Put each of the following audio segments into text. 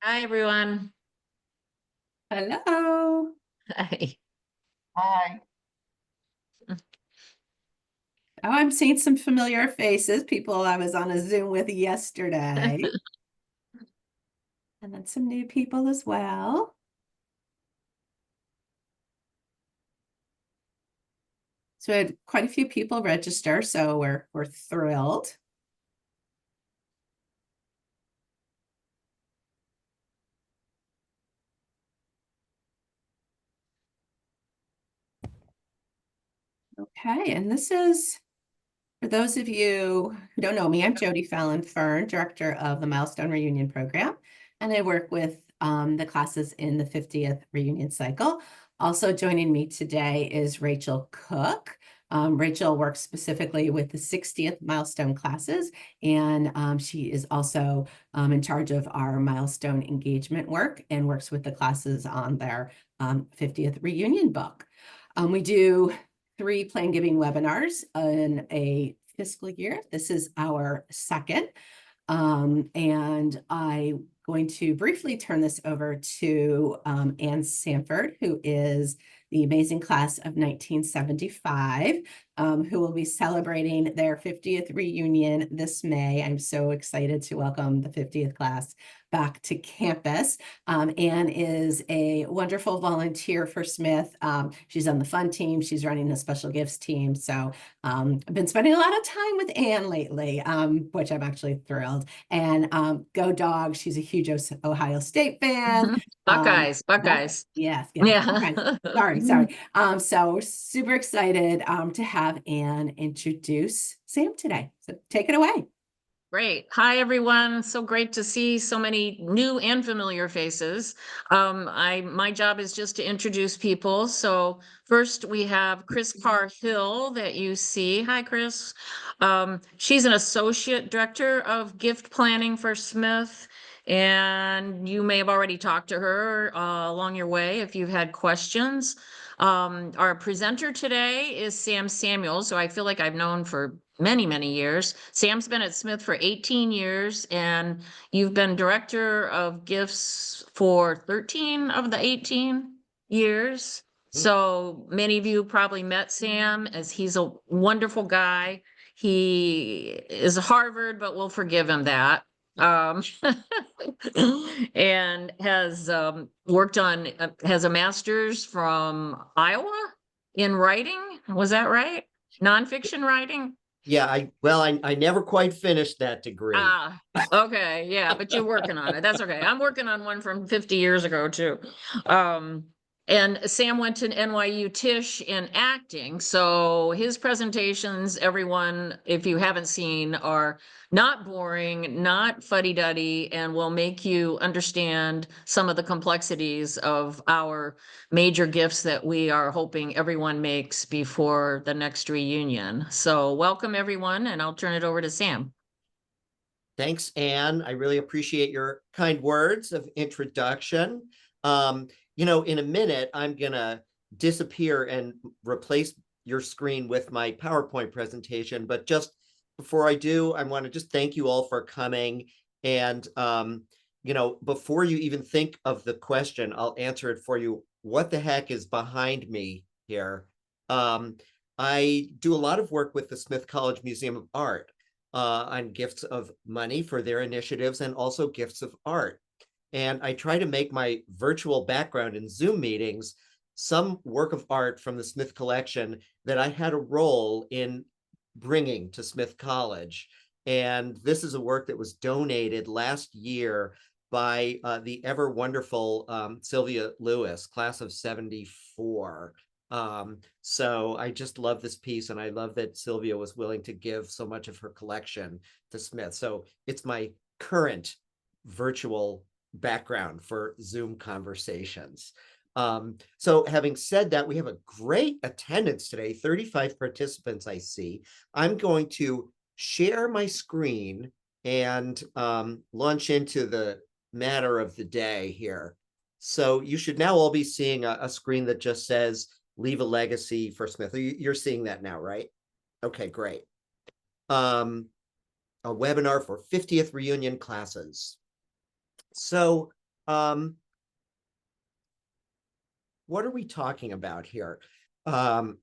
Hi, everyone. Hello. Hi. Hi. Oh, I'm seeing some familiar faces, people I was on a Zoom with yesterday, and then some new people as well. So we had quite a few people register, so we're thrilled. Okay, and this is for those of you who don't know me, I'm Jody Fallon Fern, director of the Milestone Reunion Program, and I work with the classes in the 50th reunion cycle. Also joining me today is Rachel Cook. Rachel works specifically with the 60th milestone classes, and she is also in charge of our milestone engagement work and works with the classes on their 50th reunion book. We do 3 plan giving webinars in a fiscal year. This is our second. And I'm going to briefly turn this over to Ann Sanford, who is the amazing class of 1975, who will be celebrating their 50th reunion this May. I'm so excited to welcome the 50th class back to campus. Anne is a wonderful volunteer for Smith. She's on the fun team. She's running the special gifts team. So I've been spending a lot of time with Anne lately, which I'm actually thrilled. And go Dogs. She's a huge Ohio State fan. Buckeyes, Buckeyes. Yes, yes. Okay. Yeah. Sorry. So super excited to have Anne introduce Sam today. So take it away. Great. Hi, everyone. So great to see so many new and familiar faces. My job is just to introduce people. So first we have Chris Carr-Hill that you see. Hi, Chris. She's an associate director of gift planning for Smith. And you may have already talked to her along your way if you've had questions. Our presenter today is Sam Samuels, who I feel like I've known for many, many years. Sam's been at Smith for 18 years, and you've been director of gifts for 13 of the 18 years. So many of you probably met Sam, as he's a wonderful guy. He is Harvard, but we'll forgive him that. And has worked on, has a master's from Iowa in writing. Was that right? Nonfiction writing? Yeah, I never quite finished that degree. Ah, okay, yeah, but you're working on it. That's okay. I'm working on one from 50 years ago too. And Sam went to NYU Tisch in acting, so his presentations, everyone, if you haven't seen, are not boring, not fuddy-duddy, and will make you understand some of the complexities of our major gifts that we are hoping everyone makes before the next reunion. So welcome, everyone, and I'll turn it over to Sam. Thanks, Anne. I really appreciate your kind words of introduction. In a minute, I'm gonna disappear and replace your screen with my PowerPoint presentation. But just before I do, I want to just thank you all for coming. And before you even think of the question, I'll answer it for you. What the heck is behind me here? I do a lot of work with the Smith College Museum of Art on gifts of money for their initiatives and also gifts of art. And I try to make my virtual background in Zoom meetings some work of art from the Smith collection that I had a role in bringing to Smith College. And this is a work that was donated last year by the ever wonderful Sylvia Lewis, class of 74. So I just love this piece, and I love that Sylvia was willing to give so much of her collection to Smith. So it's my current virtual background for Zoom conversations. So having said that, we have a great attendance today, 35 participants I see. I'm going to share my screen and launch into the matter of the day here. So you should now all be seeing a screen that just says leave a legacy for Smith. You're seeing that now, right? Okay, great. A webinar for 50th reunion classes. So what are we talking about here? So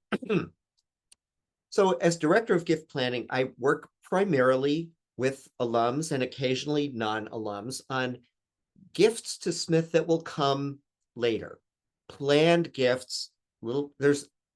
as director of gift planning, I work primarily with alums and occasionally non-alums on gifts to Smith that will come later. Planned gifts, we'll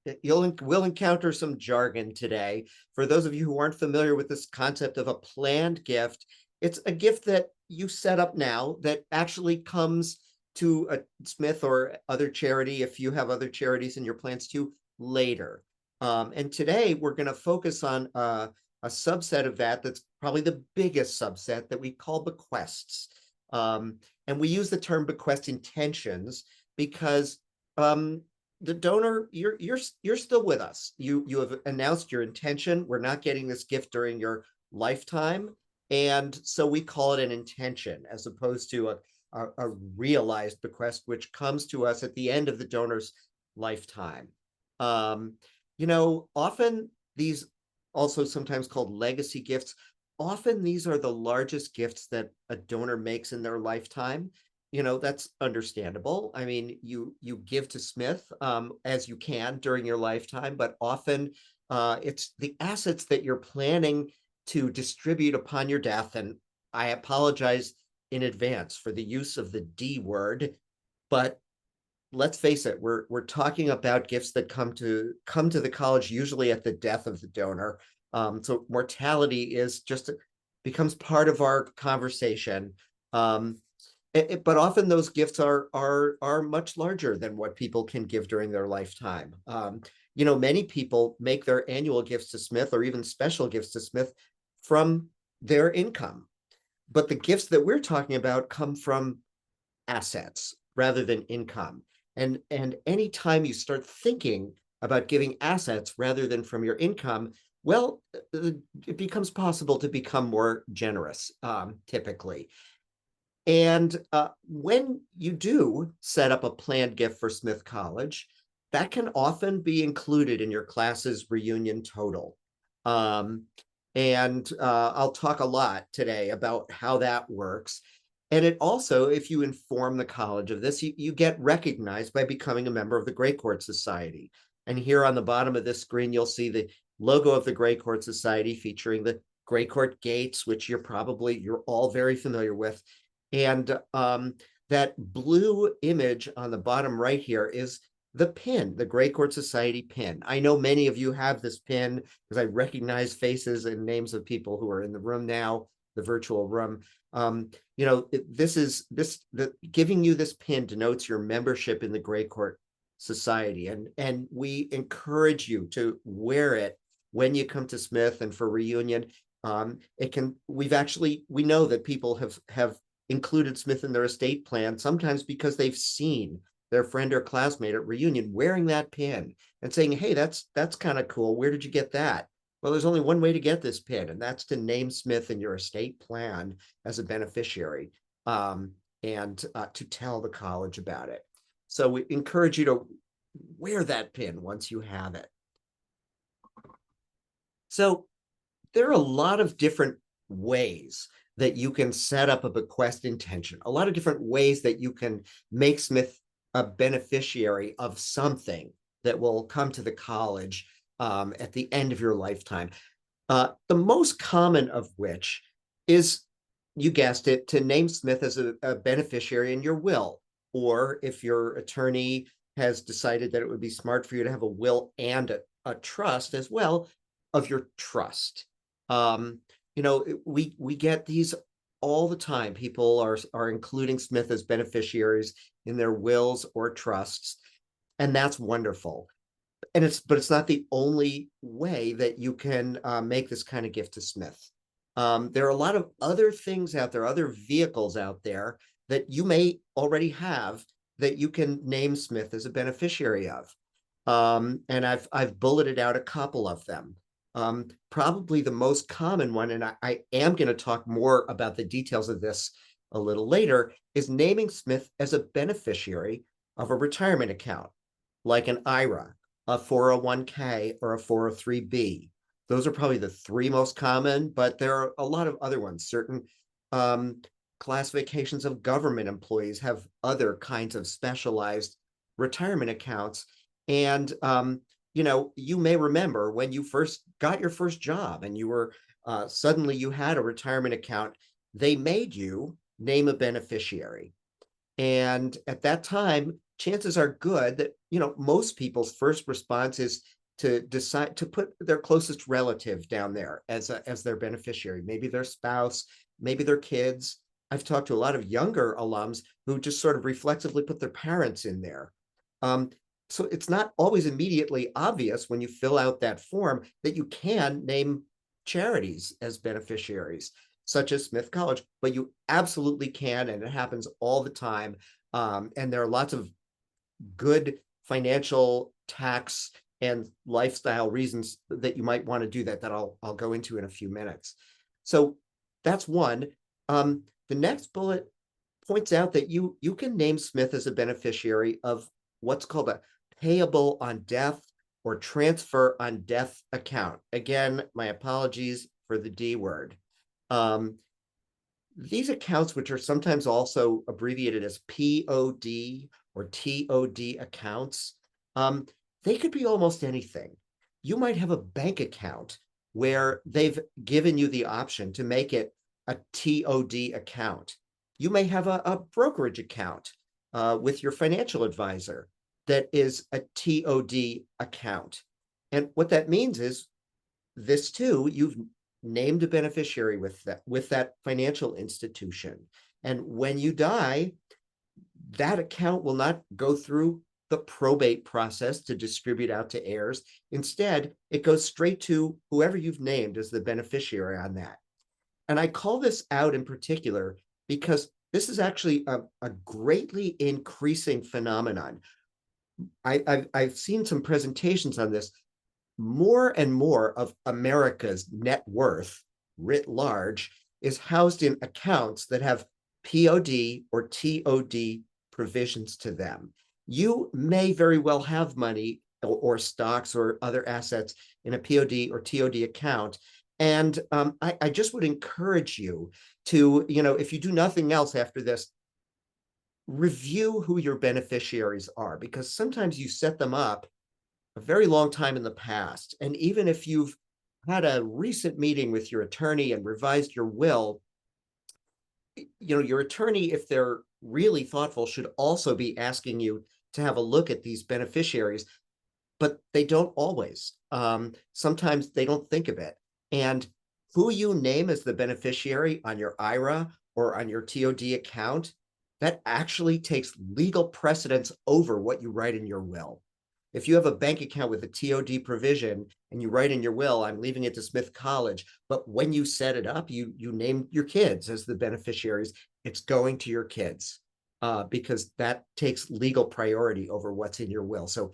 encounter some jargon today. For those of you who aren't familiar with this concept of a planned gift, it's a gift that you set up now that actually comes to a Smith or other charity, if you have other charities in your plans too, later. And today we're going to focus on a subset of that that's probably the biggest subset that we call bequests. And we use the term bequest intentions because the donor, you're still with us. You have announced your intention. We're not getting this gift during your lifetime, and so we call it an intention as opposed to a realized bequest, which comes to us at the end of the donor's lifetime. Often these, also sometimes called legacy gifts, often these are the largest gifts that a donor makes in their lifetime. That's understandable. I mean, you give to Smith as you can during your lifetime, but often it's the assets that you're planning to distribute upon your death. And I apologize in advance for the use of the D word, but let's face it, we're talking about gifts that come to the college usually at the death of the donor. So mortality becomes part of our conversation. But often those gifts are much larger than what people can give during their lifetime. Many people make their annual gifts to Smith or even special gifts to Smith from their income. But the gifts that we're talking about come from assets rather than income. And anytime you start thinking about giving assets rather than from your income, well, it becomes possible to become more generous, typically. And when you do set up a planned gift for Smith College, that can often be included in your class's reunion total. And I'll talk a lot today about how that works. And it also, if you inform the college of this, you get recognized by becoming a member of the Gray Court Society. And here on the bottom of this screen, you'll see the logo of the Gray Court Society featuring the Gray Court gates, which you're all very familiar with. And that blue image on the bottom right here is the pin, the Gray Court Society pin. I know many of you have this pin because I recognize faces and names of people who are in the room now, the virtual room. Giving you this pin denotes your membership in the Gray Court Society, and we encourage you to wear it when you come to Smith and for reunion. We know that people have included Smith in their estate plan, sometimes because they've seen their friend or classmate at reunion wearing that pin and saying, hey, that's kind of cool. Where did you get that? Well, there's only one way to get this pin, and that's to name Smith in your estate plan as a beneficiary, and to tell the college about it. So we encourage you to wear that pin once you have it. So there are a lot of different ways that you can set up a bequest intention, a lot of different ways that you can make Smith a beneficiary of something that will come to the college at the end of your lifetime. The most common of which is, you guessed it, to name Smith as a beneficiary in your will, or if your attorney has decided that it would be smart for you to have a will and a trust as well, of your trust. We get these all the time. People are including Smith as beneficiaries in their wills or trusts, and that's wonderful. But it's not the only way that you can make this kind of gift to Smith. There are a lot of other things out there, other vehicles out there that you may already have that you can name Smith as a beneficiary of. And I've bulleted out a couple of them. Probably the most common one, and I am going to talk more about the details of this a little later, is naming Smith as a beneficiary of a retirement account, like an IRA, a 401k, or a 403b. Those are probably the three most common, but there are a lot of other ones. Certain classifications of government employees have other kinds of specialized retirement accounts. And, you may remember when you first got your first job and you were suddenly you had a retirement account, they made you name a beneficiary. And at that time, chances are good that, most people's first response is to decide to put their closest relative down there as their beneficiary, maybe their spouse, maybe their kids. I've talked to a lot of younger alums who just sort of reflexively put their parents in there. So it's not always immediately obvious when you fill out that form that you can name charities as beneficiaries, such as Smith College, but you absolutely can, and it happens all the time. And there are lots of good financial, tax, and lifestyle reasons that you might want to do that I'll go into in a few minutes. So that's one. The next bullet points out that you can name Smith as a beneficiary of what's called a payable on death or transfer on death account. Again, my apologies for the D word. These accounts, which are sometimes also abbreviated as POD or TOD accounts, they could be almost anything. You might have a bank account where they've given you the option to make it a TOD account. You may have a brokerage account with your financial advisor that is a TOD account. And what that means is this too, you've named a beneficiary with that financial institution. And when you die, that account will not go through the probate process to distribute out to heirs. Instead, it goes straight to whoever you've named as the beneficiary on that. And I call this out in particular because this is actually a greatly increasing phenomenon. I've seen some presentations on this. More and more of America's net worth writ large is housed in accounts that have POD or TOD provisions to them. You may very well have money or stocks or other assets in a POD or TOD account. And I just would encourage you to, if you do nothing else after this, review who your beneficiaries are, because sometimes you set them up a very long time in the past. And even if you've had a recent meeting with your attorney and revised your will, your attorney, if they're really thoughtful, should also be asking you to have a look at these beneficiaries, but they don't always. Sometimes they don't think of it. And who you name as the beneficiary on your IRA or on your TOD account, that actually takes legal precedence over what you write in your will. If you have a bank account with a TOD provision and you write in your will, I'm leaving it to Smith College, but when you set it up, you name your kids as the beneficiaries, it's going to your kids because that takes legal priority over what's in your will. So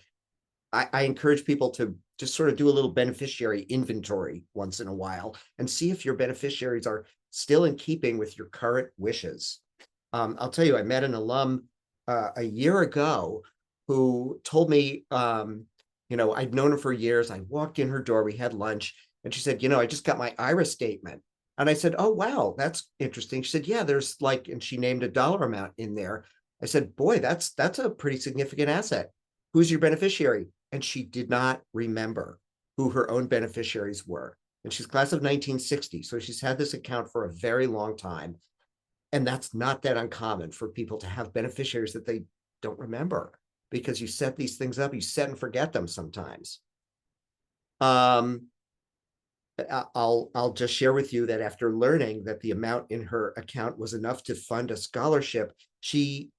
I encourage people to just sort of do a little beneficiary inventory once in a while and see if your beneficiaries are still in keeping with your current wishes. I'll tell you, I met an alum a year ago who told me, I'd known her for years. I walked in her door, we had lunch, and she said, I just got my IRA statement. And I said, oh, wow, that's interesting. She said, yeah, there's and she named a dollar amount in there. I said, boy, that's a pretty significant asset. Who's your beneficiary? And she did not remember who her own beneficiaries were. And she's class of 1960. So she's had this account for a very long time. And that's not that uncommon for people to have beneficiaries that they don't remember, because you set these things up, you set and forget them sometimes. I'll just share with you that after learning that the amount in her account was enough to fund a scholarship, she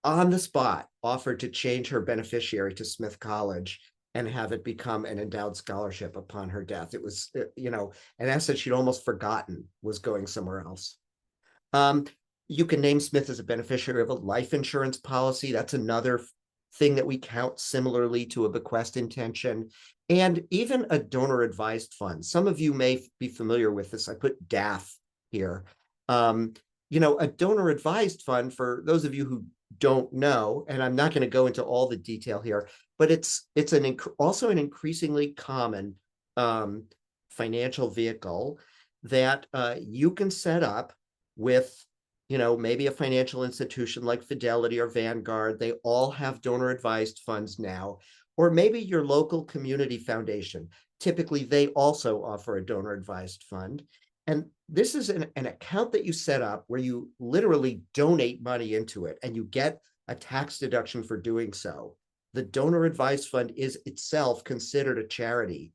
on the spot offered to change her beneficiary to Smith College and have it become an endowed scholarship upon her death. It was, an asset she'd almost forgotten was going somewhere else. You can name Smith as a beneficiary of a life insurance policy. That's another thing that we count similarly to a bequest intention, and even a donor advised fund. Some of you may be familiar with this. I put DAF here. A donor advised fund, for those of you who don't know, and I'm not going to go into all the detail here, but it's also an increasingly common financial vehicle that you can set up with maybe a financial institution like Fidelity or Vanguard, they all have donor advised funds now, or maybe your local community foundation. Typically, they also offer a donor advised fund. And this is an account that you set up where you literally donate money into it and you get a tax deduction for doing so. The donor advised fund is itself considered a charity,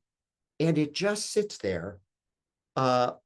and it just sits there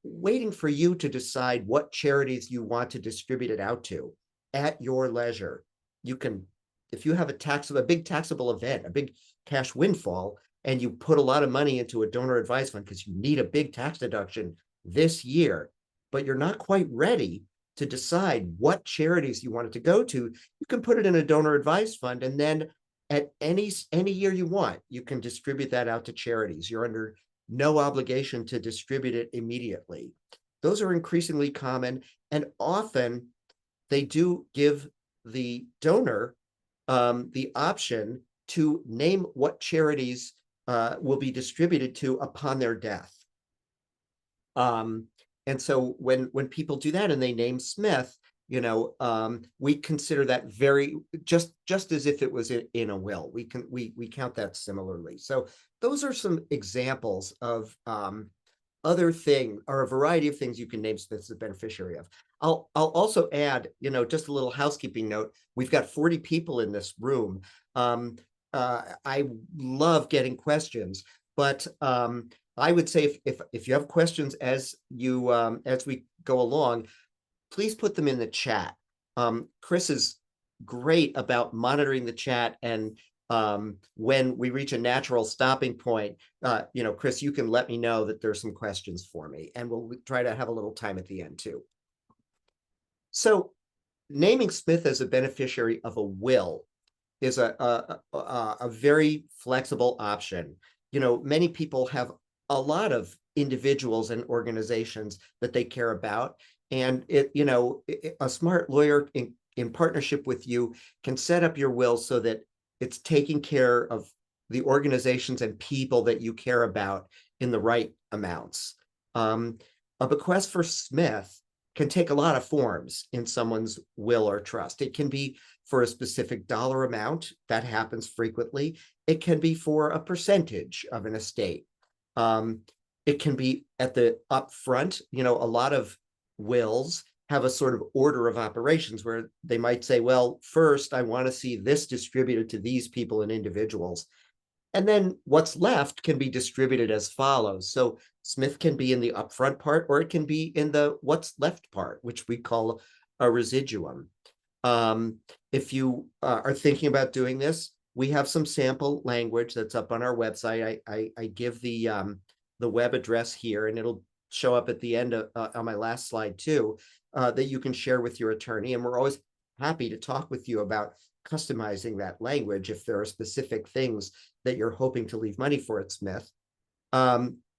waiting for you to decide what charities you want to distribute it out to at your leisure. You can, if you have a big taxable event, a big cash windfall, and you put a lot of money into a donor advised fund because you need a big tax deduction this year, but you're not quite ready to decide what charities you want it to go to, you can put it in a donor advised fund, and then at any year you want, you can distribute that out to charities. You're under no obligation to distribute it immediately. Those are increasingly common, and often they do give the donor the option to name what charities will be distributed to upon their death. And so when people do that and they name Smith, we consider that very just as if it was in a will. We count that similarly. So those are some examples of other things, or a variety of things you can name Smith as a beneficiary of. I'll also add, just a little housekeeping note. We've got 40 people in this room. I love getting questions, but I would say if you have questions as we go along, please put them in the chat. Chris is great about monitoring the chat, and when we reach a natural stopping point, Chris, you can let me know that there's some questions for me, and we'll try to have a little time at the end too. So naming Smith as a beneficiary of a will is a very flexible option. Many people have a lot of individuals and organizations that they care about, and a smart lawyer in partnership with you can set up your will so that it's taking care of the organizations and people that you care about in the right amounts. A bequest for Smith can take a lot of forms in someone's will or trust. It can be for a specific dollar amount. That happens frequently. It can be for a percentage of an estate. It can be at the upfront. A lot of wills have a sort of order of operations where they might say, well, first I want to see this distributed to these people and individuals. And then what's left can be distributed as follows. So Smith can be in the upfront part, or it can be in the what's left part, which we call a residuum. If you are thinking about doing this, we have some sample language that's up on our website. I give the web address here, and it'll show up at the end on my last slide too, that you can share with your attorney. And we're always happy to talk with you about customizing that language if there are specific things that you're hoping to leave money for at Smith.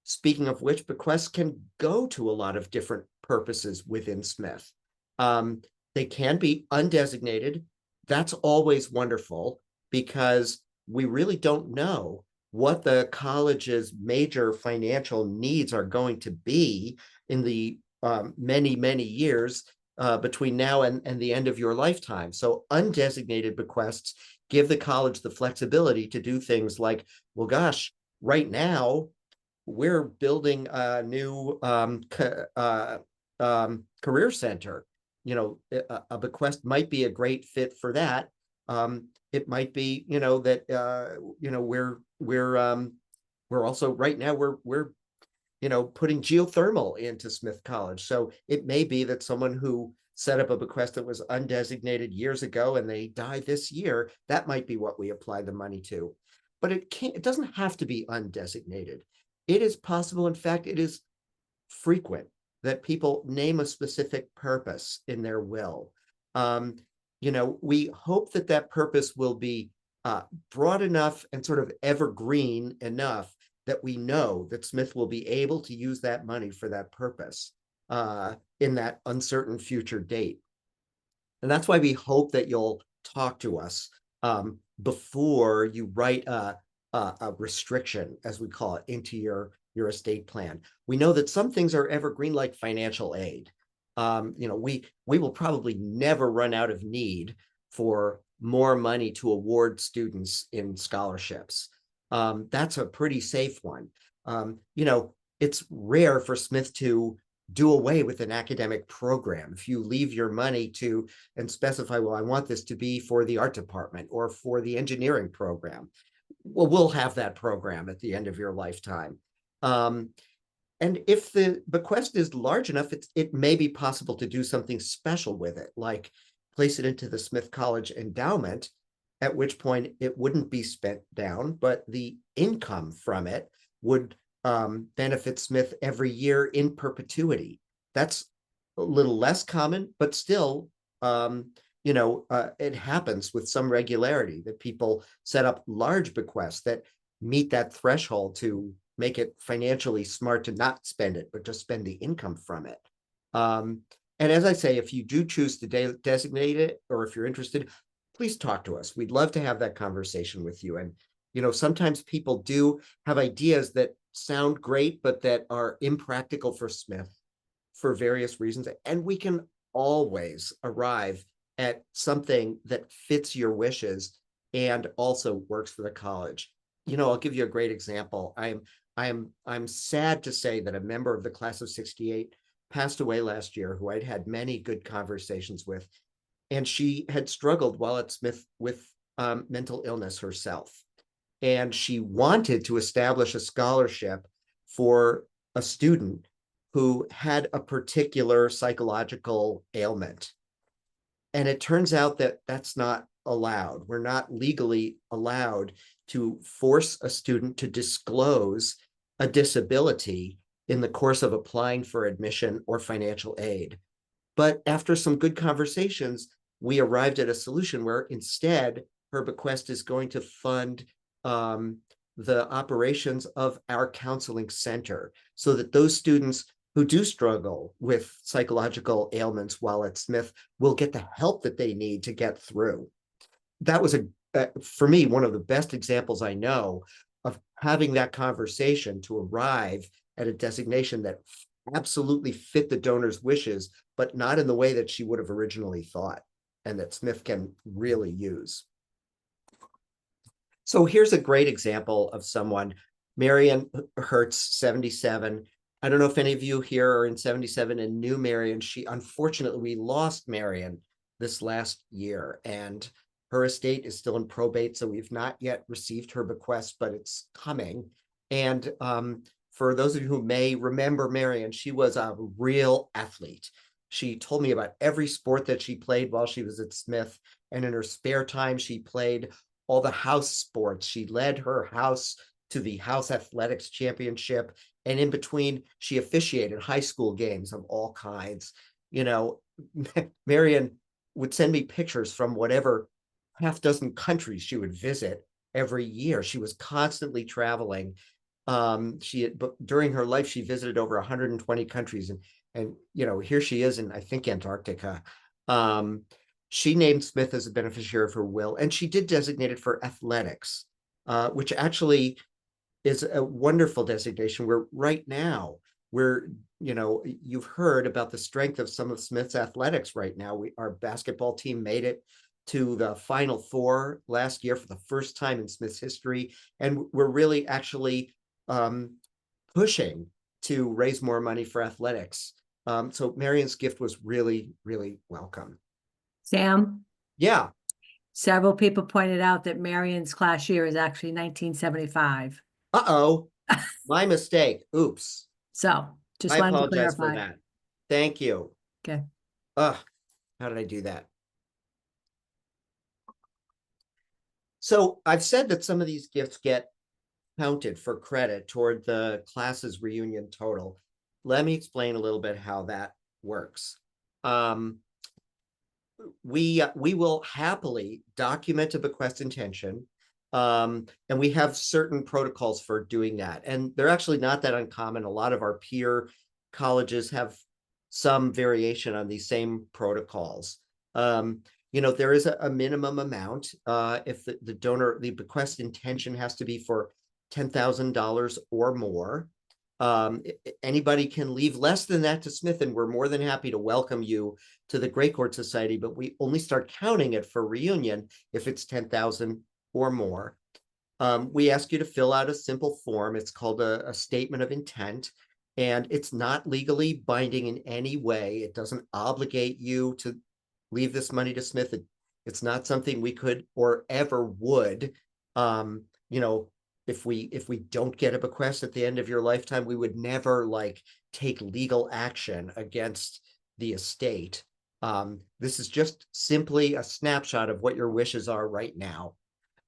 Speaking of which, bequests can go to a lot of different purposes within Smith. They can be undesignated. That's always wonderful because we really don't know what the college's major financial needs are going to be in the many, many years between now and the end of your lifetime. So undesignated bequests give the college the flexibility to do things like, well, gosh, right now we're building a new career center. A bequest might be a great fit for that. It might be, that we're also right now we're putting geothermal into Smith College. So it may be that someone who set up a bequest that was undesignated years ago and they die this year, that might be what we apply the money to. But it doesn't have to be undesignated. It is possible, in fact, it is frequent that people name a specific purpose in their will. We hope that purpose will be broad enough and sort of evergreen enough that we know that Smith will be able to use that money for that purpose in that uncertain future date. And that's why we hope that you'll talk to us before you write a restriction, as we call it, into your estate plan. We know that some things are evergreen, like financial aid. You know, we will probably never run out of need for more money to award students in scholarships. That's a pretty safe one. You know, it's rare for Smith to do away with an academic program. If you leave your money to and specify, well, I want this to be for the art department or for the engineering program, well, we'll have that program at the end of your lifetime. And if the bequest is large enough, it may be possible to do something special with it, like place it into the Smith College endowment, at which point it wouldn't be spent down, but the income from it would benefit Smith every year in perpetuity. That's a little less common, but still, you know, it happens with some regularity that people set up large bequests that meet that threshold to make it financially smart to not spend it, but just spend the income from it. And as I say, if you do choose to designate it, or if you're interested, please talk to us. We'd love to have that conversation with you. And, you know, sometimes people do have ideas that sound great, but that are impractical for Smith for various reasons. And we can always arrive at something that fits your wishes and also works for the college. You know, I'll give you a great example. I'm sad to say that a member of the class of 68 passed away last year, who I'd had many good conversations with, and she had struggled while at Smith with mental illness herself. And she wanted to establish a scholarship for a student who had a particular psychological ailment. And it turns out that that's not allowed. We're not legally allowed to force a student to disclose a disability in the course of applying for admission or financial aid. But after some good conversations, we arrived at a solution where instead her bequest is going to fund the operations of our counseling center, so that those students who do struggle with psychological ailments while at Smith will get the help that they need to get through. That was for me, one of the best examples I know of having that conversation to arrive at a designation that absolutely fit the donor's wishes, but not in the way that she would have originally thought, and that Smith can really use. So here's a great example of someone, Marion Hertz, 77. I don't know if any of you here are in 77 and knew Marion. Unfortunately, we lost Marion this last year, and her estate is still in probate, so we've not yet received her bequest, but it's coming. And for those of you who may remember Marion, she was a real athlete. She told me about every sport that she played while she was at Smith, and in her spare time, she played all the house sports. She led her house to the house athletics championship, and in between, she officiated high school games of all kinds. You know, Marion would send me pictures from whatever half dozen countries she would visit every year. She was constantly traveling. During her life, she visited over 120 countries, and you know, here she is in, I think, Antarctica. She named Smith as a beneficiary of her will, and she did designate it for athletics, which actually is a wonderful designation where right now you know, you've heard about the strength of some of Smith's athletics right now. Our basketball team made it to the Final Four last year for the first time in Smith's history. And we're really actually pushing to raise more money for athletics. So Marion's gift was really, really welcome. Sam, Yeah. several people pointed out that Marion's class year is actually 1975. Uh-oh, my mistake. Oops. So just I wanted to apologize for clarify. that. Thank you. Okay. How did I do that? So I've said that some of these gifts get counted for credit toward the class's reunion total. Let me explain a little bit how that works. We will happily document a bequest intention, and we have certain protocols for doing that. And they're actually not that uncommon. A lot of our peer colleges have some variation on these same protocols. You know, there is a minimum amount. If the bequest intention has to be for $10,000 or more. Anybody can leave less than that to Smith, and we're more than happy to welcome you to the Great Court Society, but we only start counting it for reunion if it's 10,000 or more. We ask you to fill out a simple form. It's called a statement of intent, and it's not legally binding in any way. It doesn't obligate you to leave this money to Smith. It's not something we could or ever would. If we don't get a bequest at the end of your lifetime, we would never like take legal action against the estate. This is just simply a snapshot of what your wishes are right now.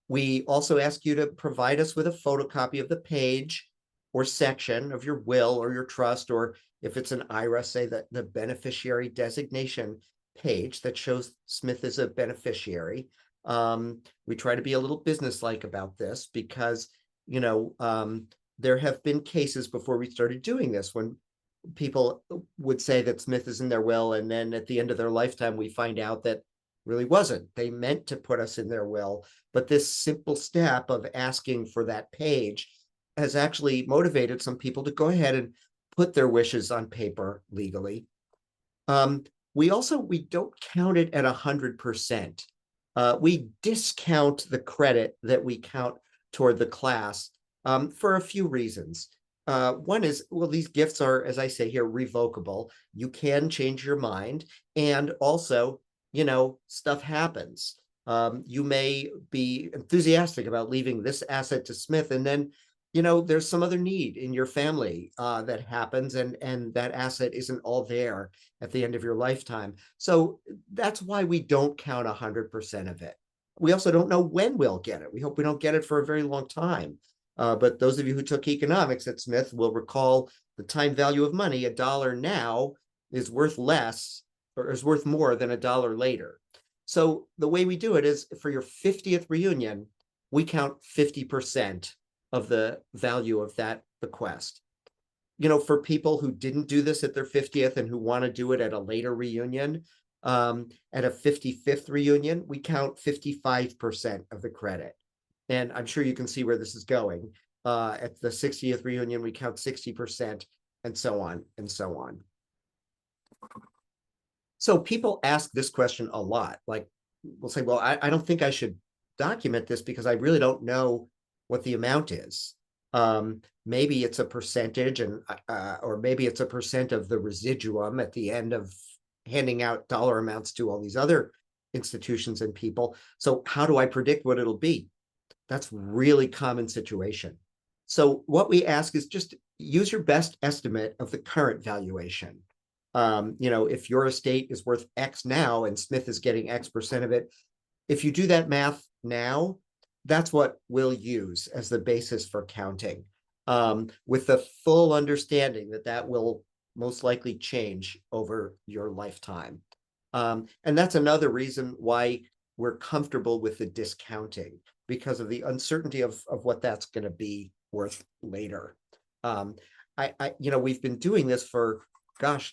We also ask you to provide us with a photocopy of the page or section of your will or your trust, or if it's an IRA, say that the beneficiary designation page that shows Smith is a beneficiary. We try to be a little businesslike about this because, there have been cases before we started doing this when people would say that Smith is in their will, and then at the end of their lifetime, we find out that really wasn't. They meant to put us in their will, but this simple step of asking for that page has actually motivated some people to go ahead and put their wishes on paper legally. We don't count it at 100%. We discount the credit that we count toward the class for a few reasons. One is, well, these gifts are, as I say here, revocable. You can change your mind. And also, stuff happens. You may be enthusiastic about leaving this asset to Smith, and then, there's some other need in your family that happens, and that asset isn't all there at the end of your lifetime. So that's why we don't count 100% of it. We also don't know when we'll get it. We hope we don't get it for a very long time. But those of you who took economics at Smith will recall the time value of money. $1 now is worth less, or is worth more than $1 later. So the way we do it is for your 50th reunion, we count 50% of the value of that bequest. For people who didn't do this at their 50th and who want to do it at a later reunion, at a 55th reunion, we count 55% of the credit. And I'm sure you can see where this is going. At the 60th reunion, we count 60%, and so on and so on. So people ask this question a lot. Like, we'll say, well, I don't think I should document this because I really don't know what the amount is. Maybe it's a percentage, or maybe it's a percent of the residuum at the end of handing out dollar amounts to all these other institutions and people. So how do I predict what it'll be? That's really common situation. So what we ask is just use your best estimate of the current valuation. If your estate is worth X now and Smith is getting X% of it, if you do that math now, that's what we'll use as the basis for counting, with the full understanding that that will most likely change over your lifetime. And that's another reason why we're comfortable with the discounting, because of the uncertainty of what that's going to be worth later. We've been doing this for,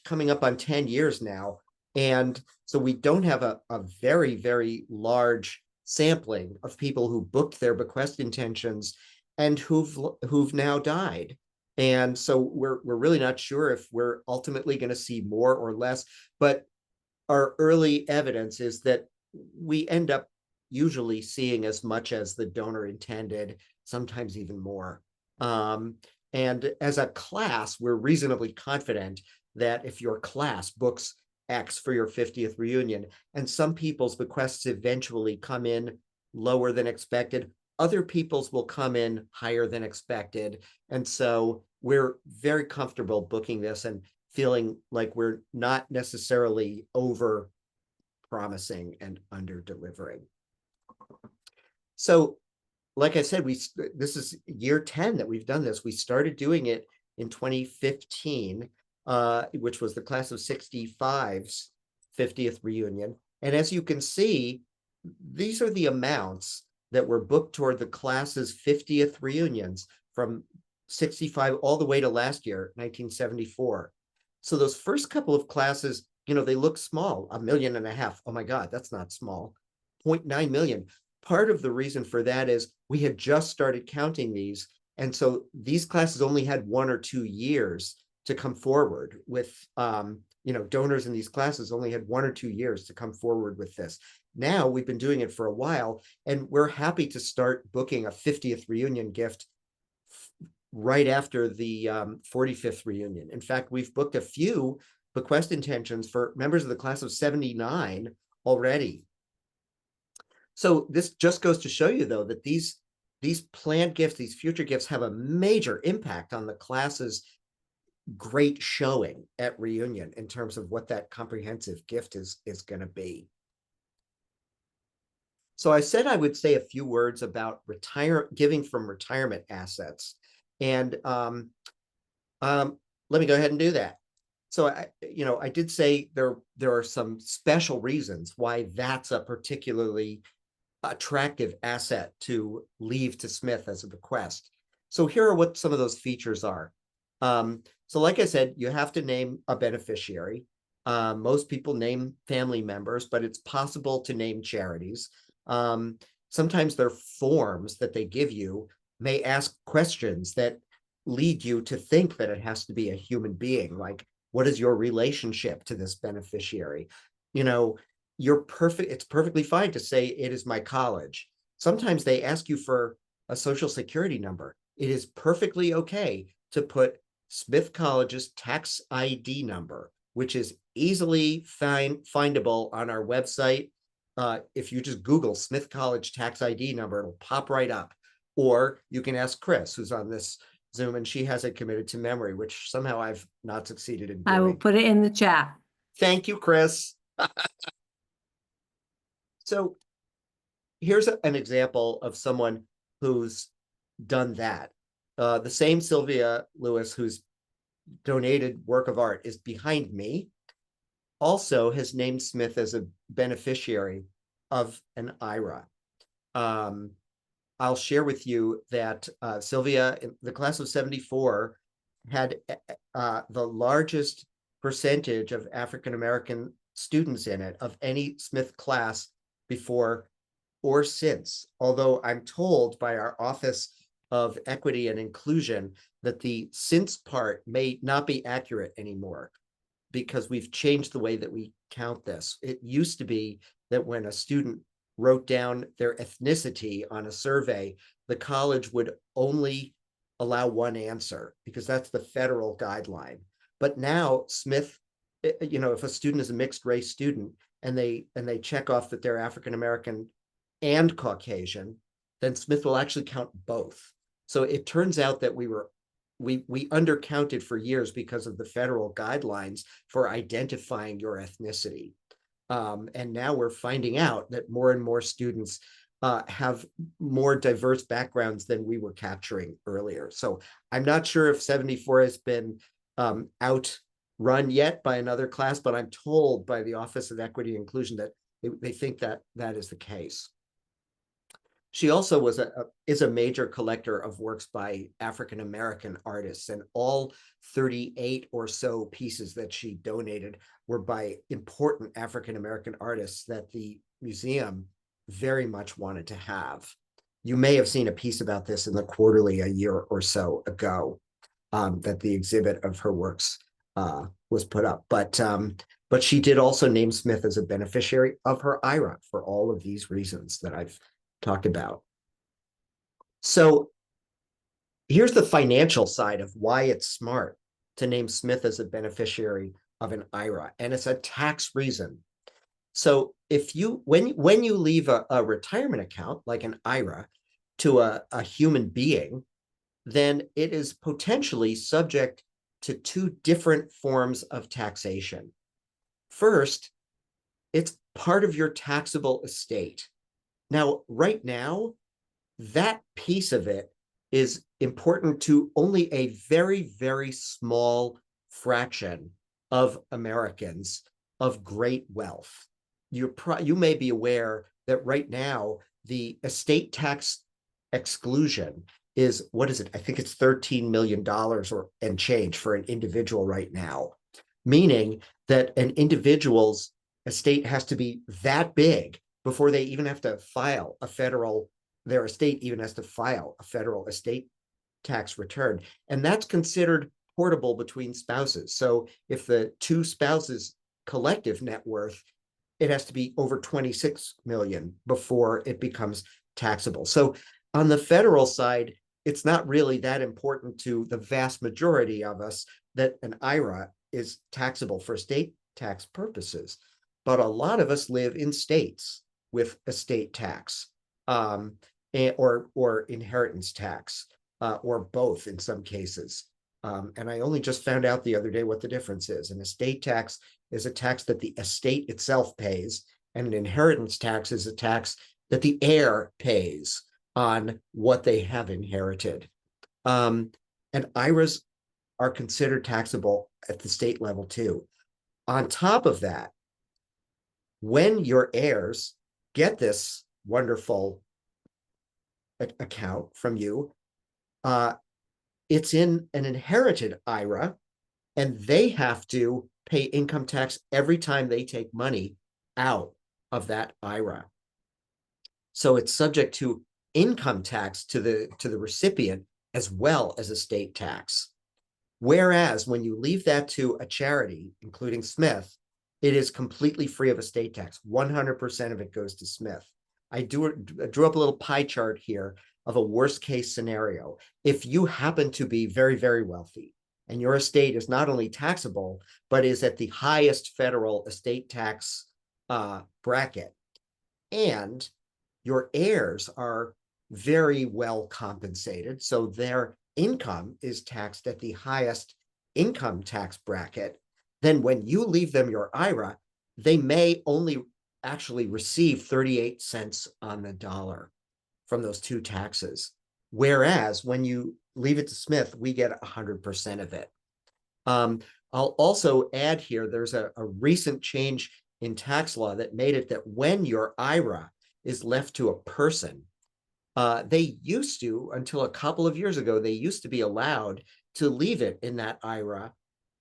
coming up on 10 years now. And so we don't have a very, very large sampling of people who booked their bequest intentions and who've now died. And so we're really not sure if we're ultimately going to see more or less, but our early evidence is that we end up usually seeing as much as the donor intended, sometimes even more. And as a class, we're reasonably confident that if your class books X for your 50th reunion, and some people's bequests eventually come in lower than expected, other people's will come in higher than expected. And so we're very comfortable booking this and feeling like we're not necessarily over promising and under delivering. So, like I said, this is year 10 that we've done this. We started doing it in 2015, which was the class of 65's 50th reunion. And as you can see, these are the amounts that were booked toward the class's 50th reunions from 65 all the way to last year, 1974. So those first couple of classes, they look small, $1.5 million. Oh my God, that's not small. 0.9 million. Part of the reason for that is we had just started counting these And so these classes only had 1 or 2 years to come forward with, donors in these classes only had 1 or 2 years to come forward with this. Now we've been doing it for a while, and we're happy to start booking a 50th reunion gift right after the 45th reunion. In fact, we've booked a few bequest intentions for members of the class of 79 already. So this just goes to show you, though, that these planned gifts, these future gifts, have a major impact on the class's great showing at reunion in terms of what that comprehensive gift is going to be. So I said I would say a few words about giving from retirement assets, and let me go ahead and do that. So I did say there are some special reasons why that's a particularly attractive asset to leave to Smith as a bequest. So here are what some of those features are. So like I said, you have to name a beneficiary. Most people name family members, but it's possible to name charities. Sometimes their forms that they give you may ask questions that lead you to think that it has to be a human being, like, what is your relationship to this beneficiary? It's perfectly fine to say it is my college. Sometimes they ask you for a social security number. It is perfectly okay to put Smith College's tax ID number, which is easily findable on our website. If you just Google Smith College tax ID number, it'll pop right up. Or you can ask Chris, who's on this Zoom, and she has it committed to memory, which somehow I've not succeeded in doing. I will put it in the chat. Thank you, Chris. So here's an example of someone who's done that. The same Sylvia Lewis, who's donated work of art, is behind me, also has named Smith as a beneficiary of an IRA. I'll share with you that Sylvia, in the class of 74, had the largest percentage of African-American students in it of any Smith class before or since, although I'm told by our Office of Equity and Inclusion that the since part may not be accurate anymore because we've changed the way that we count this. It used to be that when a student wrote down their ethnicity on a survey, the college would only allow one answer because that's the federal guideline. But now Smith, if a student is a mixed race student and they check off that they're African-American and Caucasian, then Smith will actually count both. So it turns out that we undercounted for years because of the federal guidelines for identifying your ethnicity. And now we're finding out that more and more students have more diverse backgrounds than we were capturing earlier. So I'm not sure if 74 has been outrun yet by another class, but I'm told by the Office of Equity and Inclusion that they think that that is the case. She also is a major collector of works by African-American artists, and all 38 or so pieces that she donated were by important African-American artists that the museum very much wanted to have. You may have seen a piece about this in the Quarterly a year or so ago, that the exhibit of her works was put up. But she did also name Smith as a beneficiary of her IRA for all of these reasons that I've talked about. So here's the financial side of why it's smart to name Smith as a beneficiary of an IRA, and it's a tax reason. So if when you leave a retirement account like an IRA to a human being, then it is potentially subject to 2 different forms of taxation. First, it's part of your taxable estate. Now, right now, that piece of it is important to only a very, very small fraction of Americans of great wealth. You may be aware that right now, the estate tax exclusion is, what is it? I think it's $13 million and change for an individual right now, meaning that an individual's estate has to be that big before they even have to file their estate even has to file a federal estate tax return. And that's considered portable between spouses. So if the two spouses collective net worth, it has to be over 26 million before it becomes taxable. So on the federal side, it's not really that important to the vast majority of us that an IRA is taxable for estate tax purposes. But a lot of us live in states with estate tax, or inheritance tax, or both in some cases. And I only just found out the other day what the difference is. An estate tax is a tax that the estate itself pays, and an inheritance tax is a tax that the heir pays on what they have inherited. And IRAs are considered taxable at the state level too. On top of that, when your heirs get this wonderful account from you, it's in an inherited IRA, and they have to pay income tax every time they take money out of that IRA. So it's subject to income tax to the recipient as well as estate tax. Whereas when you leave that to a charity, including Smith, it is completely free of estate tax. 100% of it goes to Smith. I drew up a little pie chart here of a worst case scenario. If you happen to be very, very wealthy, and your estate is not only taxable, but is at the highest federal estate tax bracket, and your heirs are very well compensated, so their income is taxed at the highest income tax bracket, then when you leave them your IRA, they may only actually receive 38 cents on the dollar from those two taxes. Whereas when you leave it to Smith, we get 100% of it. I'll also add here, there's a recent change in tax law that made it that when your IRA is left to a person, they used to, until a couple of years ago, they used to be allowed to leave it in that IRA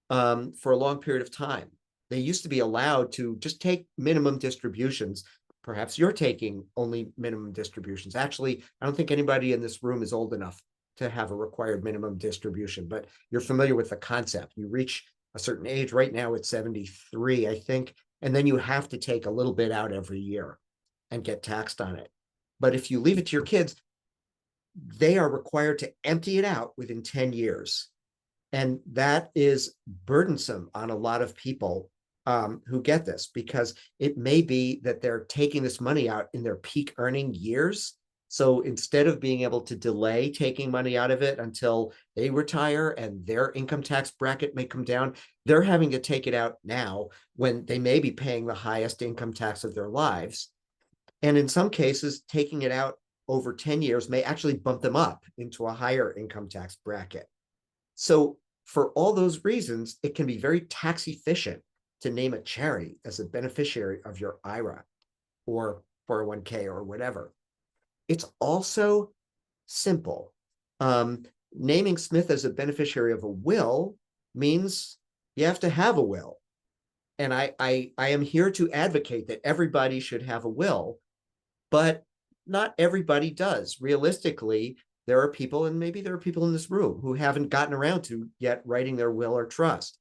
for a long period of time. They used to be allowed to just take minimum distributions. Perhaps you're taking only minimum distributions. Actually, I don't think anybody in this room is old enough to have a required minimum distribution, but you're familiar with the concept. You reach a certain age, right now it's 73, I think, and then you have to take a little bit out every year and get taxed on it. But if you leave it to your kids, they are required to empty it out within 10 years. And that is burdensome on a lot of people who get this, because it may be that they're taking this money out in their peak earning years. So instead of being able to delay taking money out of it until they retire and their income tax bracket may come down, they're having to take it out now when they may be paying the highest income tax of their lives. And in some cases, taking it out over 10 years may actually bump them up into a higher income tax bracket. So for all those reasons, it can be very tax efficient to name a charity as a beneficiary of your IRA or 401k or whatever. It's also simple. Naming Smith as a beneficiary of a will means you have to have a will. And I am here to advocate that everybody should have a will, but not everybody does. Realistically, there are people, and maybe there are people in this room, who haven't gotten around to yet writing their will or trust.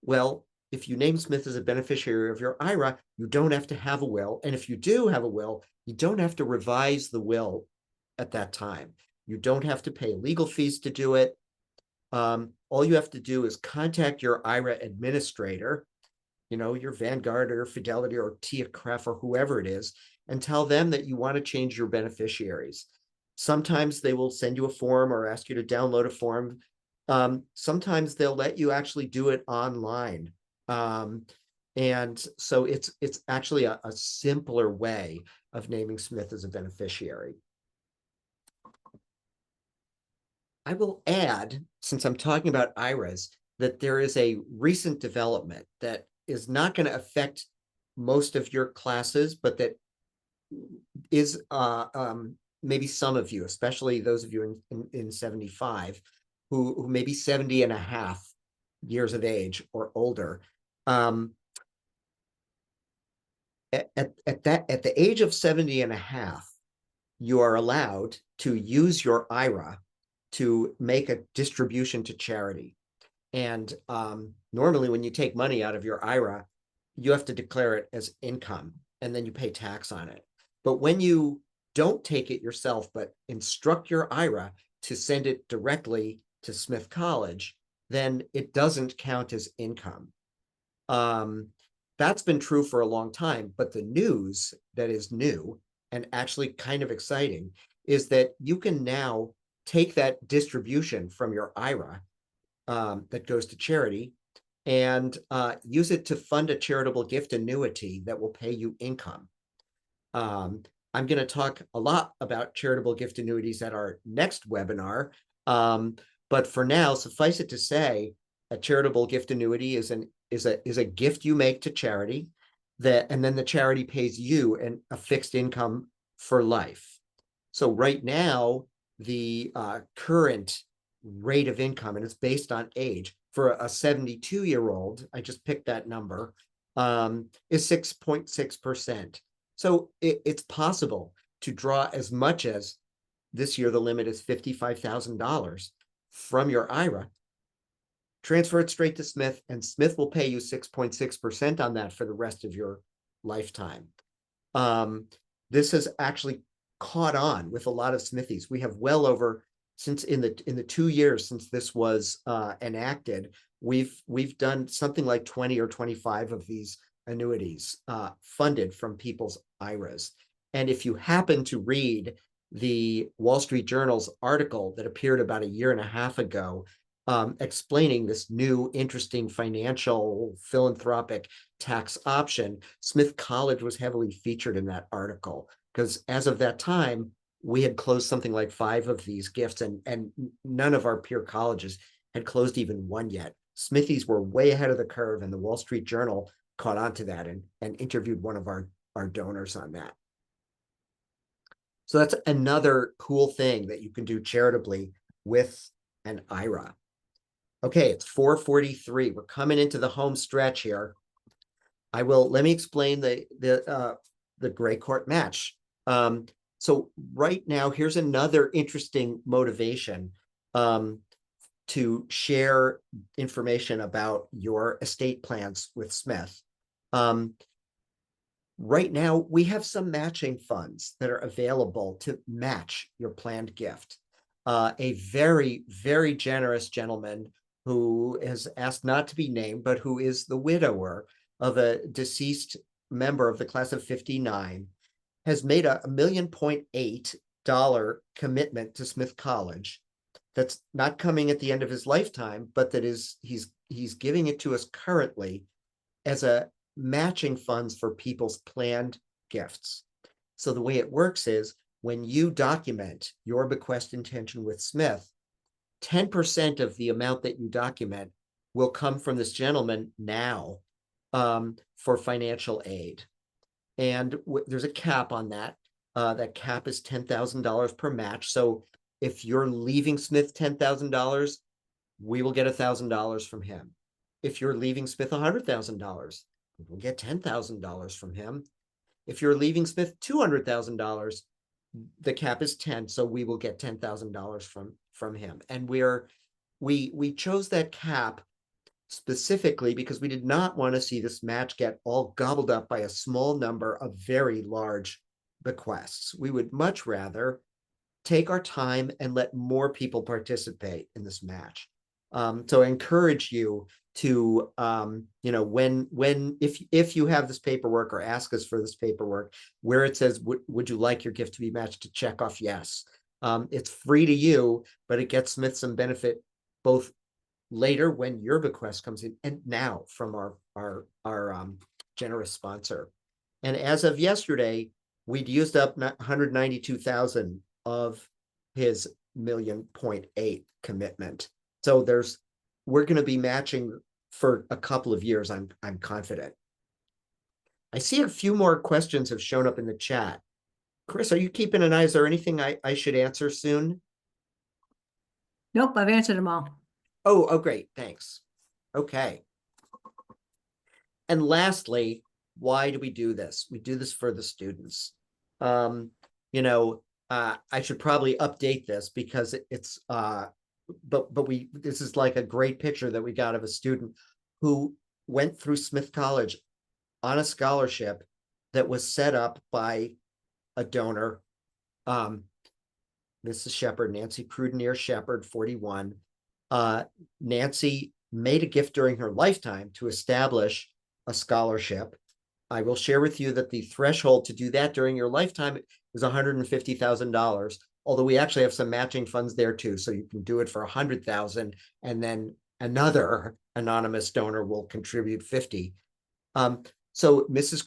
Well, if you name Smith as a beneficiary of your IRA, you don't have to have a will. And if you do have a will, you don't have to revise the will at that time. You don't have to pay legal fees to do it. All you have to do is contact your IRA administrator, your Vanguard or Fidelity or TIAA-CREF or whoever it is, and tell them that you want to change your beneficiaries. Sometimes they will send you a form or ask you to download a form. Sometimes they'll let you actually do it online. And so it's actually a simpler way of naming Smith as a beneficiary. I will add, since I'm talking about IRAs, that there is a recent development that is not going to affect most of your classes, but that is maybe some of you, especially those of you in 75, who may be 70 and a half years of age or older. At the age of 70 and a half, you are allowed to use your IRA to make a distribution to charity. And normally when you take money out of your IRA, you have to declare it as income and then you pay tax on it. But when you don't take it yourself, but instruct your IRA to send it directly to Smith College, then it doesn't count as income. That's been true for a long time, but the news that is new and actually kind of exciting is that you can now take that distribution from your IRA that goes to charity and use it to fund a charitable gift annuity that will pay you income. I'm going to talk a lot about charitable gift annuities at our next webinar. But for now, suffice it to say, a charitable gift annuity is a gift you make to charity and then the charity pays you a fixed income for life. So right now, the current rate of income, and it's based on age, for a 72-year-old, I just picked that number, is 6.6%. So it's possible to draw as much as, this year the limit is $55,000 from your IRA, transfer it straight to Smith, and Smith will pay you 6.6% on that for the rest of your lifetime. This has actually caught on with a lot of Smithies. We have well over, since in the 2 years since this was enacted, we've done something like 20 or 25 of these annuities funded from people's IRAs. And if you happen to read the Wall Street Journal's article that appeared about a year and a half ago, explaining this new interesting financial philanthropic tax option, Smith College was heavily featured in that article because as of that time, we had closed something like 5 of these gifts, and none of our peer colleges had closed even one yet. Smithies were way ahead of the curve, and the Wall Street Journal caught on to that and interviewed one of our donors on that. So that's another cool thing that you can do charitably with an IRA. Okay, it's 4:43. We're coming into the home stretch here. Let me explain the gray court match. So right now, here's another interesting motivation to share information about your estate plans with Smith. Right now, we have some matching funds that are available to match your planned gift. A very, very generous gentleman who has asked not to be named, but who is the widower of a deceased member of the class of 59, has made a $1.8 million commitment to Smith College. That's not coming at the end of his lifetime, but that is he's giving it to us currently as a matching funds for people's planned gifts. So the way it works is when you document your bequest intention with Smith, 10% of the amount that you document will come from this gentleman now for financial aid. And there's a cap on that. That cap is $10,000 per match. So if you're leaving Smith $10,000, we will get $1,000 from him. If you're leaving Smith $100,000, we will get $10,000 from him. If you're leaving Smith $200,000, the cap is 10, so we will get $10,000 from him. And we chose that cap specifically because we did not want to see this match get all gobbled up by a small number of very large bequests. We would much rather take our time and let more people participate in this match. So I encourage you to, if you have this paperwork or ask us for this paperwork where it says, would you like your gift to be matched, to check off yes. It's free to you, but it gets Smith some benefit both later when your bequest comes in and now from our generous sponsor. And as of yesterday, we'd used up 192,000 of his $1.8 million commitment. So we're going to be matching for a couple of years. I'm confident. I see a few more questions have shown up in the chat. Chris, are you keeping an eye? Is there anything I should answer soon? Nope, I've answered them all. Oh, great. Thanks. Okay. And lastly, why do we do this? We do this for the students. I should probably update this because it's but this is like a great picture that we got of a student who went through Smith College on a scholarship that was set up by a donor. Mrs. Shepherd, Nancy Prudenier Shepherd, 41. Nancy made a gift during her lifetime to establish a scholarship. I will share with you that the threshold to do that during your lifetime is $150,000. Although we actually have some matching funds there too, so you can do it for 100,000, and then another anonymous donor will contribute 50. So Mrs.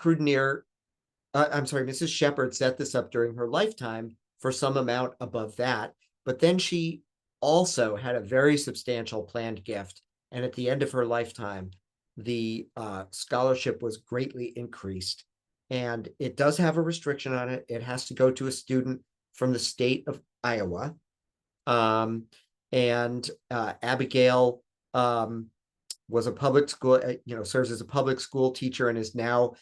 Mrs. Shepherd set this up during her lifetime for some amount above that, but then she also had a very substantial planned gift, and at the end of her lifetime, the scholarship was greatly increased. And it does have a restriction on it. It has to go to a student from the state of Iowa. Abigail was a public school, serves as a public school teacher and is now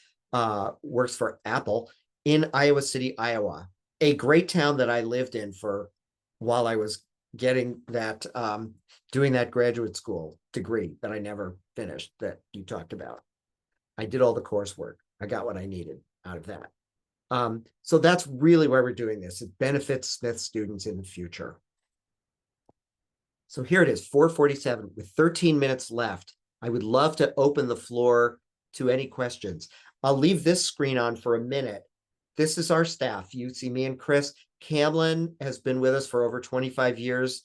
works for Apple in Iowa City, Iowa, a great town that I lived in for while I was getting that, doing that graduate school degree that I never finished that you talked about. I did all the coursework. I got what I needed out of that. So that's really why we're doing this. It benefits Smith students in the future. So here it is, 4:47 with 13 minutes left. I would love to open the floor to any questions. I'll leave this screen on for a minute. This is our staff. You see me and Chris. Camlin has been with us for over 25 years.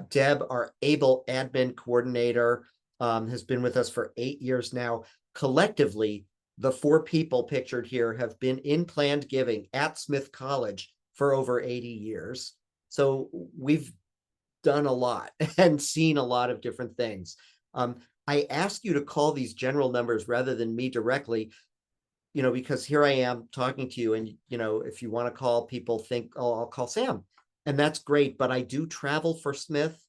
Deb, our able admin coordinator, has been with us for 8 years now. Collectively, the 4 people pictured here have been in planned giving at Smith College for over 80 years. So we've done a lot and seen a lot of different things. I ask you to call these general numbers rather than me directly, because here I am talking to you, and, if you want to call people, think, oh, I'll call Sam. And that's great, but I do travel for Smith.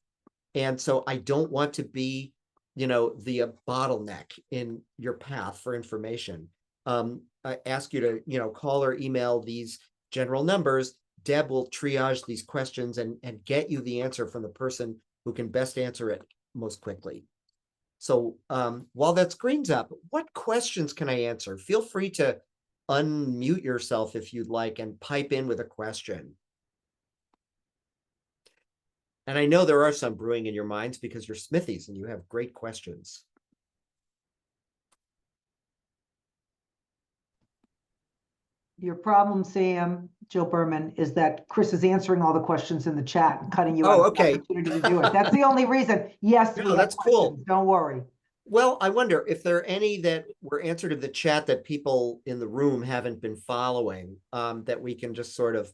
And so I don't want to be, the bottleneck in your path for information. I ask you to, call or email these general numbers. Deb will triage these questions and get you the answer from the person who can best answer it most quickly. So while that screen's up, what questions can I answer? Feel free to unmute yourself if you'd like and pipe in with a question. And I know there are some brewing in your minds because you're Smithies and you have great questions. Your problem, Sam, Jill Berman, is that Chris is answering all the questions in the chat and cutting you Oh, out of the okay. opportunity to do it. That's the only reason. Yes, No, we have that's cool. questions. Don't worry. Well, I wonder if there are any that were answered in the chat that people in the room haven't been following, that we can just sort of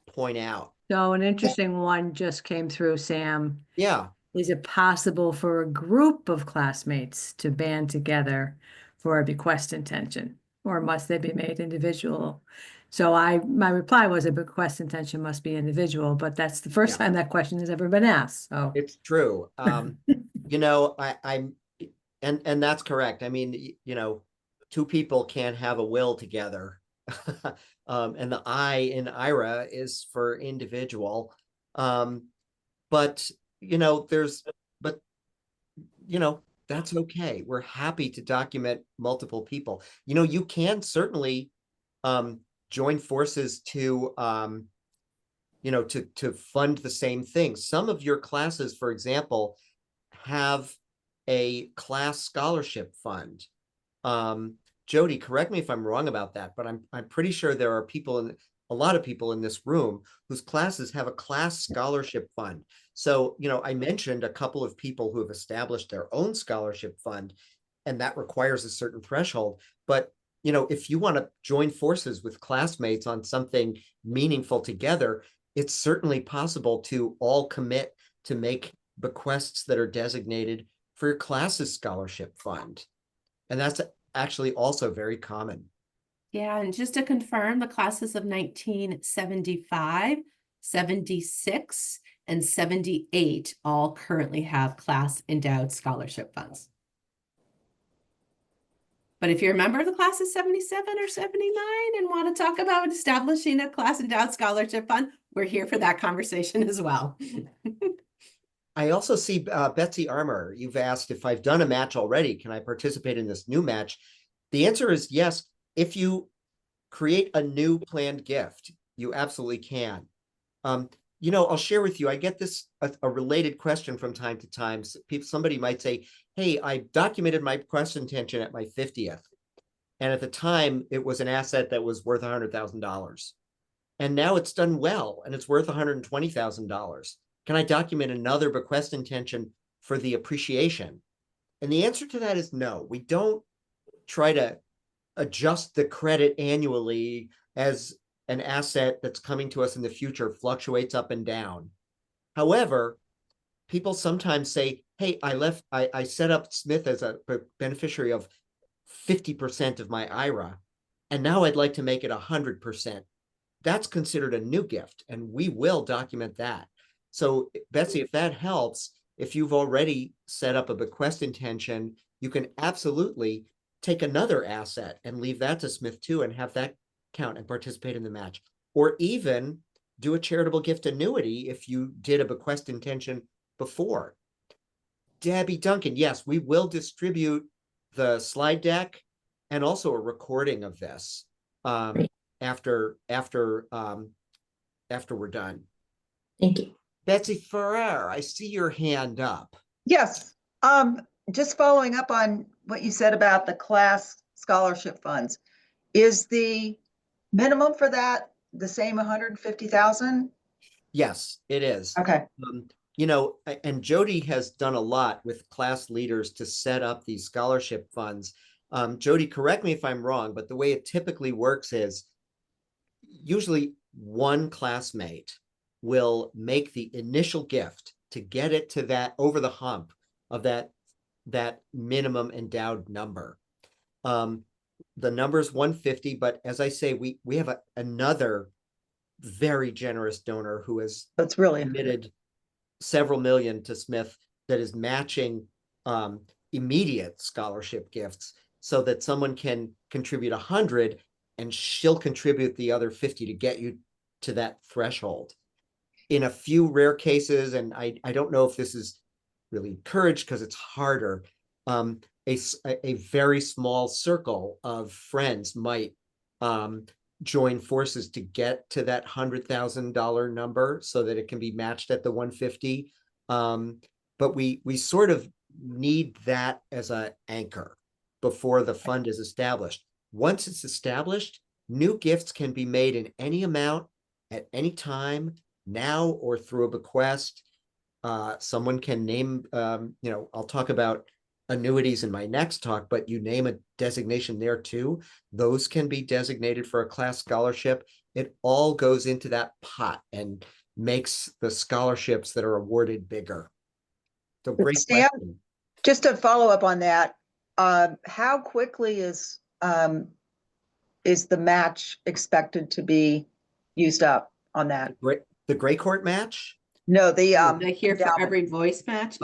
point out. So an interesting one just came through, Sam. Yeah. Is it possible for a group of classmates to band together for a bequest intention? Or must they be made individual? So my reply was a bequest intention must be individual, but that's the first Yeah. time that question has ever been asked, so. It's true. I'm and that's correct. I mean, 2 people can't have a will together. And the I in IRA is for individual. But that's okay. We're happy to document multiple people. You can certainly join forces to to fund the same thing. Some of your classes, for example, have a class scholarship fund. Jody, correct me if I'm wrong about that, but I'm pretty sure there are a lot of people in this room whose classes have a class scholarship fund. So, I mentioned a couple of people who have established their own scholarship fund, and that requires a certain threshold. But, if you want to join forces with classmates on something meaningful together, it's certainly possible to all commit to make bequests that are designated for your class's scholarship fund. And that's actually also very common. Yeah, and just to confirm, the classes of 1975, 76, and 78 all currently have class endowed scholarship funds. But if you're a member of the class of 77 or 79 and want to talk about establishing a class endowed scholarship fund, we're here for that conversation as well. I also see Betsy Armour. You've asked if I've done a match already. Can I participate in this new match? The answer is yes. If you create a new planned gift, you absolutely can. I'll share with you, I get this a related question from time to time. Somebody might say, hey, I documented my bequest intention at my 50th. And at the time, it was an asset that was worth $100,000. And now it's done well, and it's worth $120,000. Can I document another bequest intention for the appreciation? And the answer to that is no. We don't try to adjust the credit annually as an asset that's coming to us in the future fluctuates up and down. However, people sometimes say, hey, I set up Smith as a beneficiary of 50% of my IRA, and now I'd like to make it 100%. That's considered a new gift, and we will document that. So, Betsy, if that helps, if you've already set up a bequest intention, you can absolutely take another asset and leave that to Smith too and have that count and participate in the match. Or even do a charitable gift annuity if you did a bequest intention before. Debbie Duncan, yes, we will distribute the slide deck and also a recording of this after we're done. Thank you. Betsy Ferrer, I see your hand up. Yes, just following up on what you said about the class scholarship funds. Is the minimum for that the same 150,000? Yes, it is. Okay, And Jody has done a lot with class leaders to set up these scholarship funds. Jody, correct me if I'm wrong, but the way it typically works is usually one classmate will make the initial gift to get it to that over the hump of that minimum endowed number. The number is 150, but as I say, we have another very generous donor who has that's really committed several million to Smith that is matching immediate scholarship gifts so that someone can contribute 100 and she'll contribute the other 50 to get you to that threshold. In a few rare cases, and I don't know if this is really encouraged because it's harder, a very small circle of friends might join forces to get to that $100,000 number so that it can be matched at the 150. But we sort of need that as an anchor before the fund is established. Once it's established, new gifts can be made in any amount at any time, now or through a bequest. Someone can name, I'll talk about annuities in my next talk, but you name a designation there too. Those can be designated for a class scholarship. It all goes into that pot and makes the scholarships that are awarded bigger. So great Stan, question. just to follow up on that, how quickly is the match expected to be used up on that? The Gray Court match? No, the The Here for endowment. Every Voice match.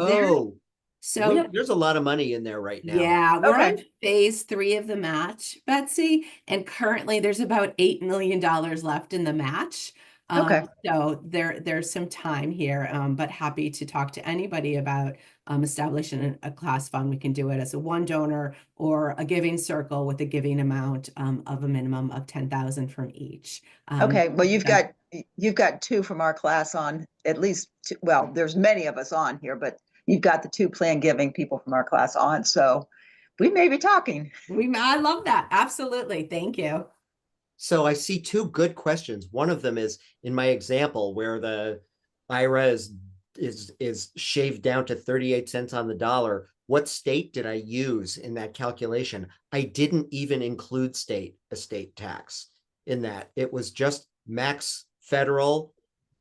So there's a lot of money in there right now. Yeah, we're on Okay. phase 3 of the match, Betsy, and currently there's about $8 million left in the match. Okay. So there's some time here, but happy to talk to anybody about establishing a class fund. We can do it as a one donor or a giving circle with a giving amount of a minimum of 10,000 from each. Okay, well, you've so- got two from our class on, at least two, well, there's many of us on here, but you've got the two plan giving people from our class on, so we may be talking. I love that. Absolutely. Thank you. So I see two good questions. One of them is in my example where the IRA is shaved down to 38 cents on the dollar. What state did I use in that calculation? I didn't even include state estate tax in that. It was just max federal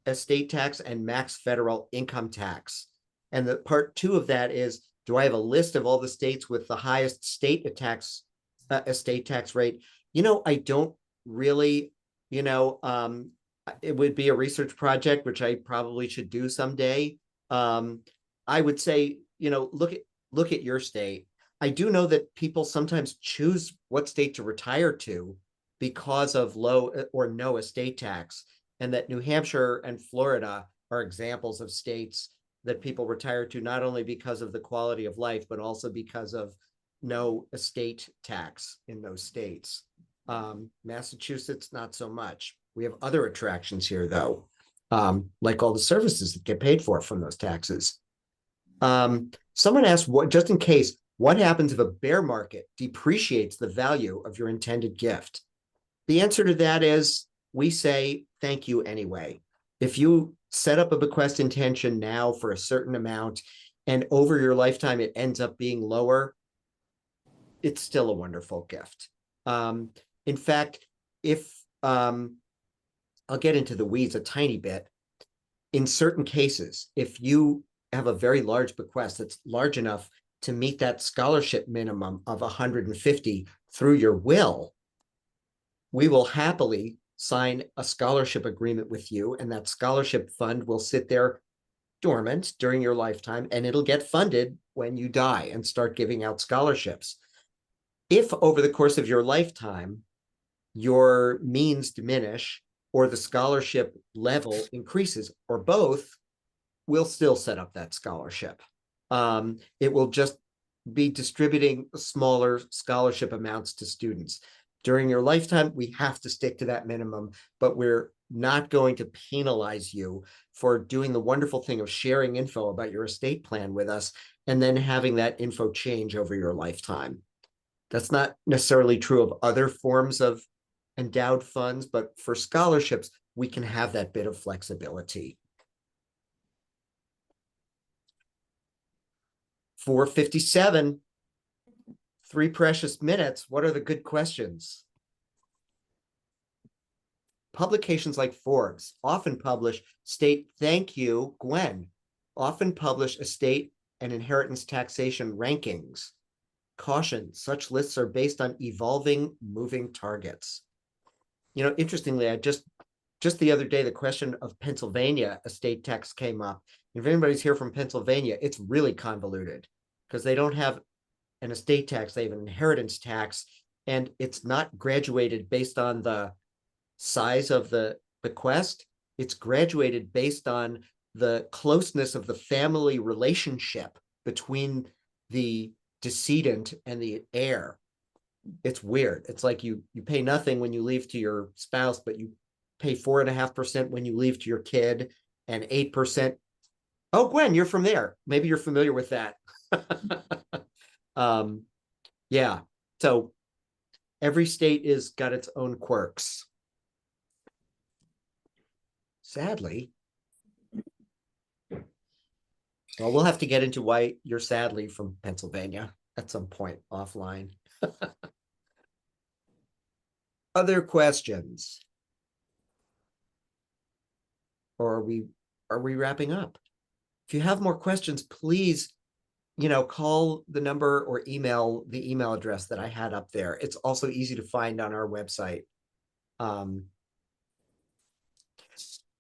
estate tax and max federal income tax. And the part two of that is, do I have a list of all the states with the highest state estate tax rate? I don't really, it would be a research project, which I probably should do someday. I would say, look at your state. I do know that people sometimes choose what state to retire to because of low or no estate tax, and that New Hampshire and Florida are examples of states that people retire to not only because of the quality of life, but also because of no estate tax in those states. Massachusetts, not so much. We have other attractions here, though, like all the services that get paid for from those taxes. Someone asked, what, just in case, what happens if a bear market depreciates the value of your intended gift? The answer to that is we say thank you anyway. If you set up a bequest intention now for a certain amount and over your lifetime it ends up being lower, it's still a wonderful gift. In fact, if I'll get into the weeds a tiny bit, in certain cases, if you have a very large bequest that's large enough to meet that scholarship minimum of 150 through your will, we will happily sign a scholarship agreement with you, and that scholarship fund will sit there dormant during your lifetime, and it'll get funded when you die and start giving out scholarships. If over the course of your lifetime, your means diminish or the scholarship level increases, or both, we'll still set up that scholarship. It will just be distributing smaller scholarship amounts to students. During your lifetime, we have to stick to that minimum, but we're not going to penalize you for doing the wonderful thing of sharing info about your estate plan with us and then having that info change over your lifetime. That's not necessarily true of other forms of endowed funds, but for scholarships, we can have that bit of flexibility. 4:57, 3 precious minutes. What are the good questions? Publications like Forbes often publish state, thank you, Gwen, often publish estate and inheritance taxation rankings. Caution, such lists are based on evolving, moving targets. You know, interestingly, I just the other day, the question of Pennsylvania estate tax came up. If anybody's here from Pennsylvania, it's really convoluted because they don't have an estate tax, they have an inheritance tax, and it's not graduated based on the size of the bequest. It's graduated based on the closeness of the family relationship between the decedent and the heir. It's weird. It's like you pay nothing when you leave to your spouse, but you pay 4.5% when you leave to your kid and 8%. Oh, Gwen, you're from there. Maybe you're familiar with that. Yeah. So every state is got its own quirks. Sadly. Well, we'll have to get into why you're sadly from Pennsylvania at some point offline. Other questions? Or are we wrapping up? If you have more questions, please, call the number or email the email address that I had up there. It's also easy to find on our website.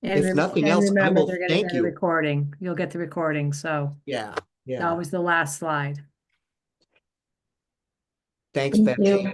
If nothing else, I remember, will they're gonna thank get a you. recording. You'll get the recording, so Yeah, that was the last slide. Thanks, Betsy.